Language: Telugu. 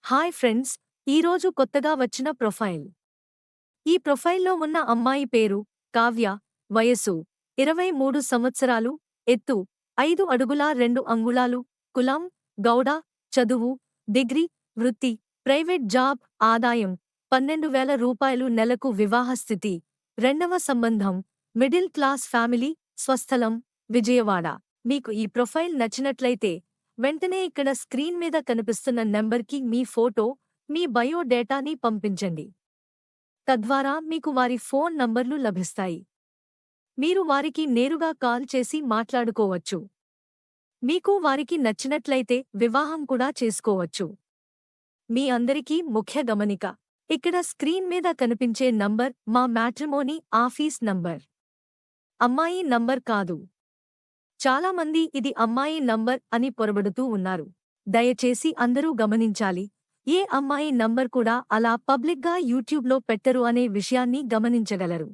హాయ్ ఫ్రెండ్స్, ఈరోజు కొత్తగా వచ్చిన ప్రొఫైల్. ఈ ప్రొఫైల్లో ఉన్న అమ్మాయి పేరు కావ్య, వయస్సు 23 సంవత్సరాలు, ఎత్తు 5 అడుగుల 2 అంగుళాలు, కులం గౌడ, చదువు డిగ్రీ, వృత్తి ప్రైవేట్ జాబ్, ఆదాయం 12,000 రూపాయలు నెలకు, వివాహ స్థితి రెండవ సంబంధం, మిడిల్ క్లాస్ ఫ్యామిలీ, స్వస్థలం విజయవాడ. మీకు ఈ ప్రొఫైల్ నచ్చినట్లయితే వెంటనే ఇక్కడ స్క్రీన్ మీద కనిపిస్తున్న నెంబర్కి మీ ఫోటో, మీ బయోడేటాని పంపించండి. తద్వారా మీకు వారి ఫోన్ నంబర్లు లభిస్తాయి. మీరు వారికి నేరుగా కాల్ చేసి మాట్లాడుకోవచ్చు. మీకు వారికి నచ్చినట్లయితే వివాహం కూడా చేసుకోవచ్చు. మీ అందరికీ ముఖ్య గమనిక: ఇక్కడ స్క్రీన్ మీద కనిపించే నంబర్ మా మ్యాట్రిమోనీ ఆఫీస్ నంబర్, అమ్మాయి నంబర్ కాదు. చాలామంది ఇది అమ్మాయి నంబర్ అని పొరబడుతూ ఉన్నారు. దయచేసి అందరూ గమనించాలి, ఏ అమ్మాయి నంబర్ కూడా అలా పబ్లిక్గా యూట్యూబ్లో పెట్టరు అనే విషయాన్ని గమనించగలరు.